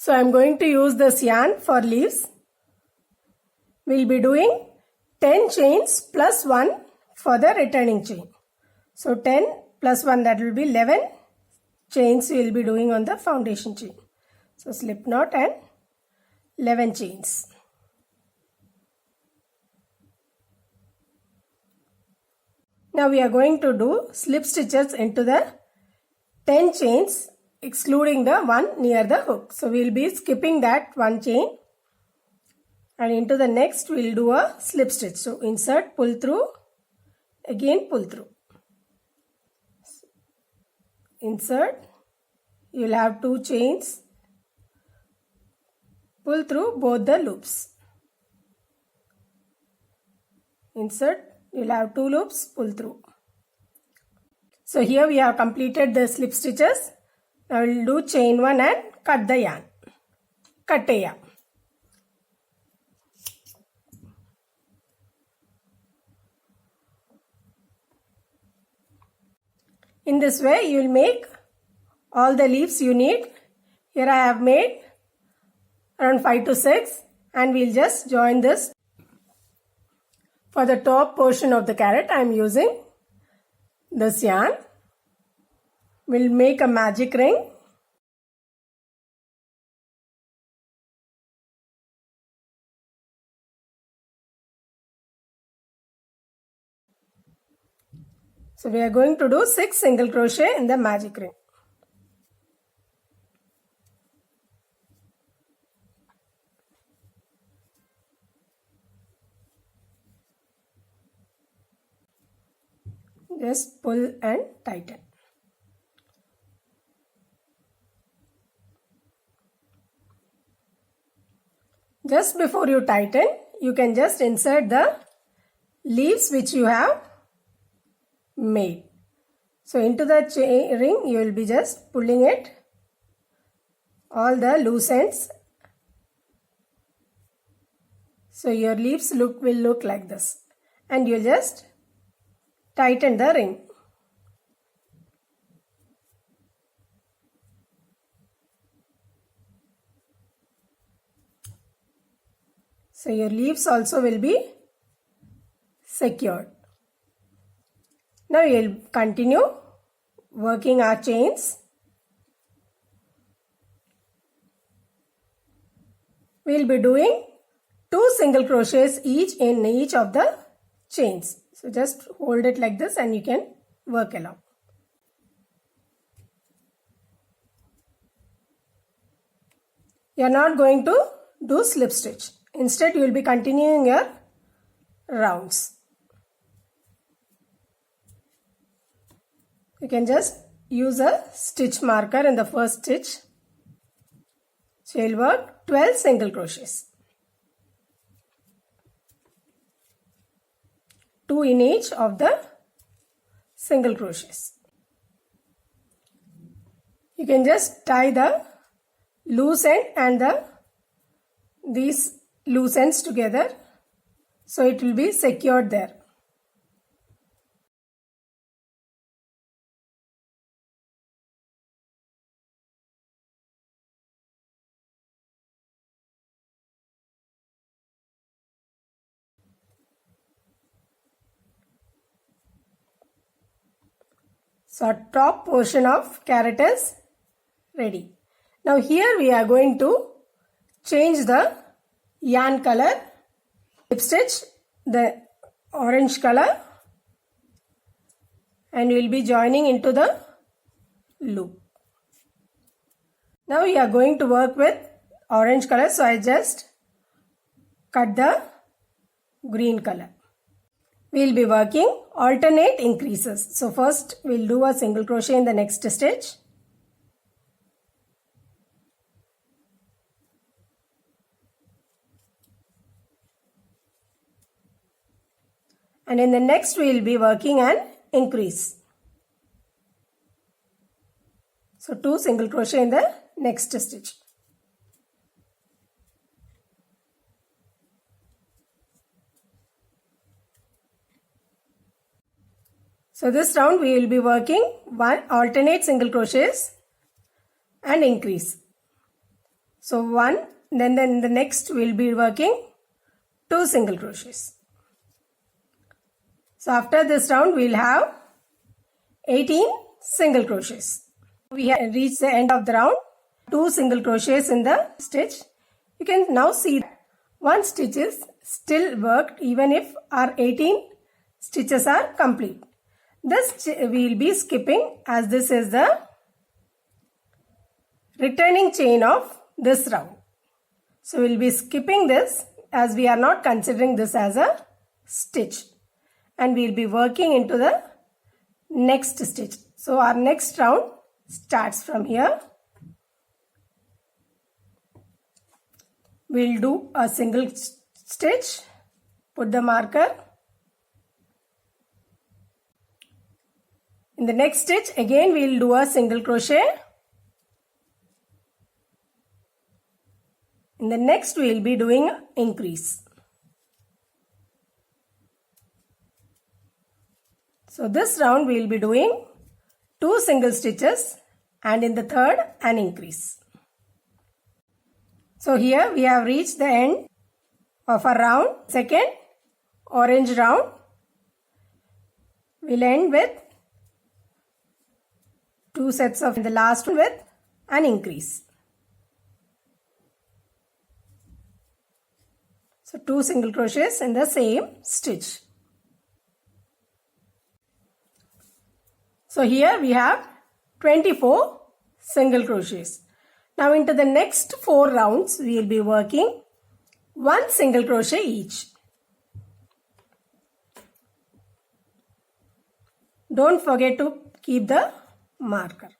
So I am going to use this yarn for leaves. We will be doing 10 chains plus 1 for the returning chain. So 10 plus 1, that will be 11 chains we will be doing on the foundation chain. So slip knot and 11 chains. Now we are going to do slip stitches into the 10 chains excluding the one near the hook. So we will be skipping that one chain and into the next we will do a slip stitch. So insert, pull through, again pull through. Insert, you will have 2 chains, pull through both the loops. Insert, you will have 2 loops, pull through. So here we have completed the slip stitches. Now we will do chain 1 and cut the yarn. Cut a yarn. In this way you will make all the leaves you need. Here I have made around 5 to 6 and we will just join this. For the top portion of the carrot I am using this yarn. We will make a magic ring. So we are going to do 6 single crochet in the magic ring. Just pull and tighten. Just before you tighten, you can just insert the leaves which you have made. So into the ring you will be just pulling it, all the loose ends. So your leaves will look like this and you just tighten the ring. So your leaves also will be secured. Now we will continue working our chains. We will be doing 2 single crochets each in each of the chains. So just hold it like this and you can work along. You are not going to do slip stitch. Instead you will be continuing your rounds. You can just use a stitch marker in the first stitch. So you will work 12 single crochets. 2 in each of the single crochets. You can just tie the loose end and these loose ends together, so it will be secured there. So our top portion of carrot is ready. Now here we are going to change the yarn color. Slip stitch the orange color and we will be joining into the loop. Now we are going to work with orange color, so I just cut the green color. We will be working alternate increases. So first we will do a single crochet in the next stitch. And in the next we will be working an increase. So 2 single crochet in the next stitch. So this round we will be working 1 alternate single crochets and increase. So 1, then the next we'll be working 2 single crochets. So after this round we'll have 18 single crochets. We have reached the end of the round. 2 single crochets in the stitch. You can now see one stitch is still worked even if our 18 stitches are complete. This we will be skipping as this is the returning chain of this round. So we will be skipping this as we are not considering this as a stitch. And we will be working into the next stitch. So our next round starts from here. We'll do a single stitch, put the marker. In the next stitch again we'll do a single crochet. In the next we'll be doing increase. So this round we will be doing 2 single stitches and in the third an increase. So here we have reached the end of our round, second orange round. We'll end with 2 sets of the last one with an increase. So 2 single crochets in the same stitch. So here we have 24 single crochets. Now into the next 4 rounds we will be working 1 single crochet each. Don't forget to keep the marker.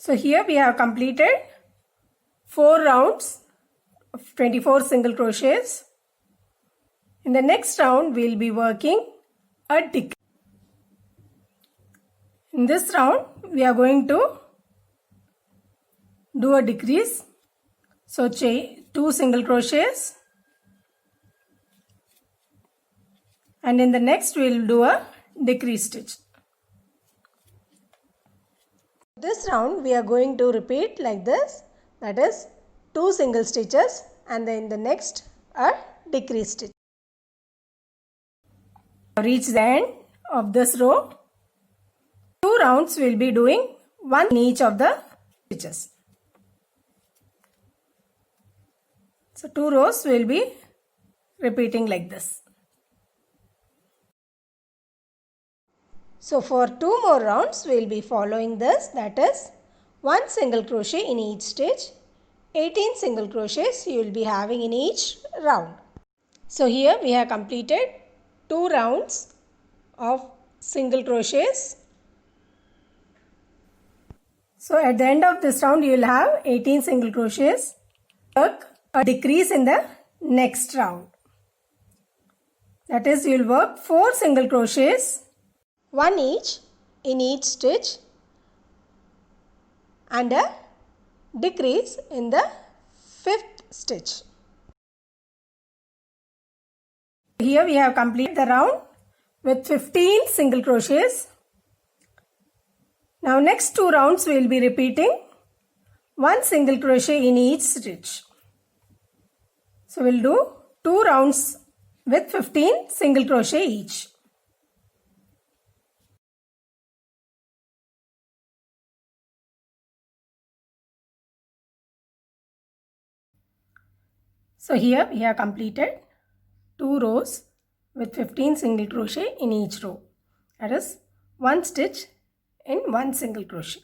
So here we have completed 4 rounds of 24 single crochets. In the next round we will be working a decrease. In this round we are going to do a decrease. So chain 2 single crochets and in the next we will do a decrease stitch. This round we are going to repeat like this, that is 2 single stitches and then the next a decrease stitch. Reach the end of this row. 2 rounds we will be doing 1 in each of the stitches. So 2 rows we will be repeating like this. So for 2 more rounds we will be following this, that is 1 single crochet in each stitch, 18 single crochets you will be having in each round. So here we have completed 2 rounds of single crochets. So at the end of this round you will have 18 single crochets. Work a decrease in the next round. That is you will work 4 single crochets, 1 each in each stitch and a decrease in the 5th stitch. Here we have completed the round with 15 single crochets. Now next 2 rounds we will be repeating 1 single crochet in each stitch. So we will do 2 rounds with 15 single crochet each. So here we have completed 2 rows with 15 single crochet in each row. That is 1 stitch in 1 single crochet.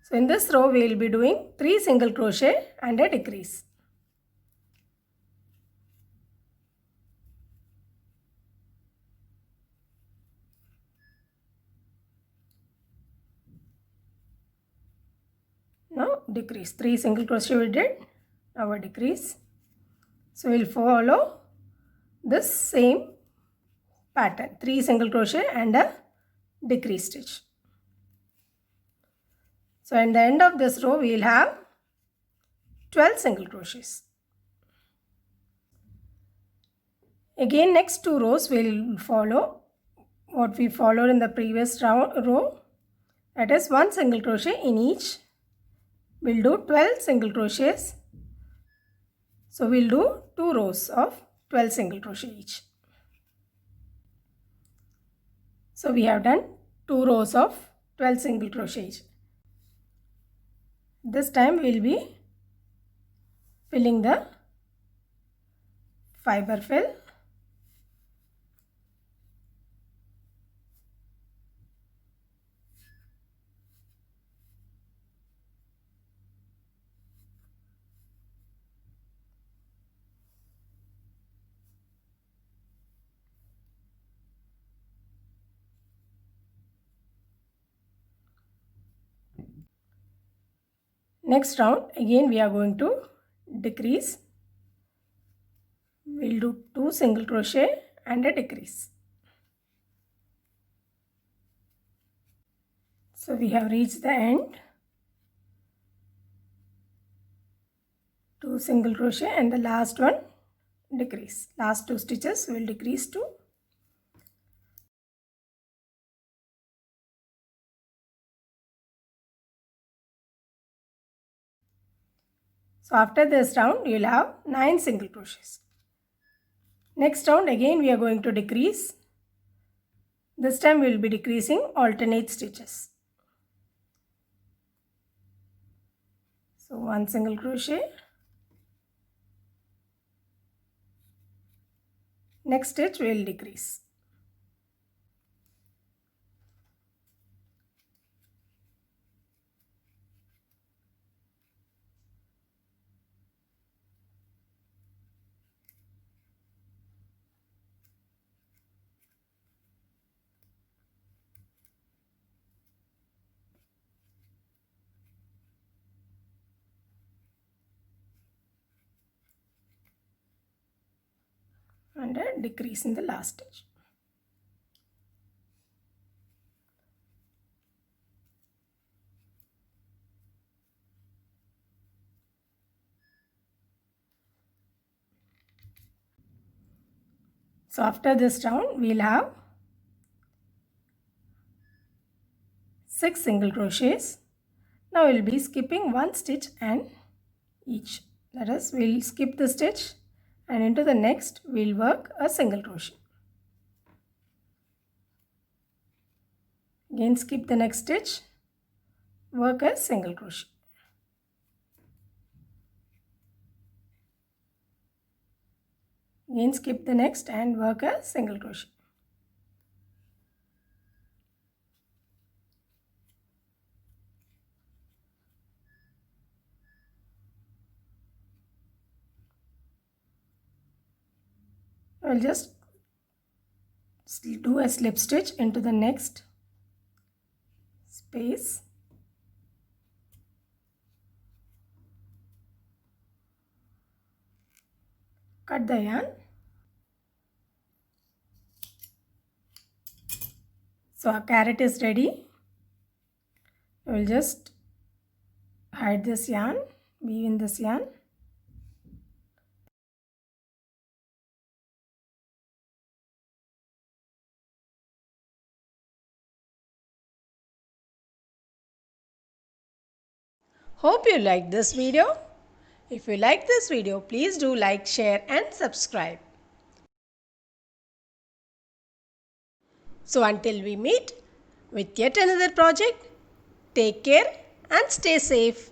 So in this row we will be doing 3 single crochet and a decrease. Now decrease, 3 single crochet we did, now a decrease. So we will follow this same pattern, 3 single crochet and a decrease stitch. So at the end of this row we will have 12 single crochets. Again next 2 rows will follow what we followed in the previous row, that is 1 single crochet in each. We'll do 12 single crochets. So we'll do 2 rows of 12 single crochet each. So we have done 2 rows of 12 single crochet each. This time we will be filling the fiber fill. Next round again we are going to decrease. We'll do 2 single crochet and a decrease. So we have reached the end. 2 single crochet and the last one decrease. Last 2 stitches will decrease to. So after this round you will have 9 single crochets. Next round again we are going to decrease. This time we will be decreasing alternate stitches. So 1 single crochet. Next stitch we will decrease. And a decrease in the last stitch. So after this round we will have 6 single crochets. Now we will be skipping 1 stitch and each. That is, we will skip the stitch and into the next we will work a single crochet. Again skip the next stitch, work a single crochet. Again skip the next and work a single crochet. I will just do a slip stitch into the next space. Cut the yarn. So our carrot is ready. I will just hide this yarn, weave in this yarn. Hope you liked this video. If you like this video, please do like, share and subscribe. So until we meet with yet another project, take care and stay safe.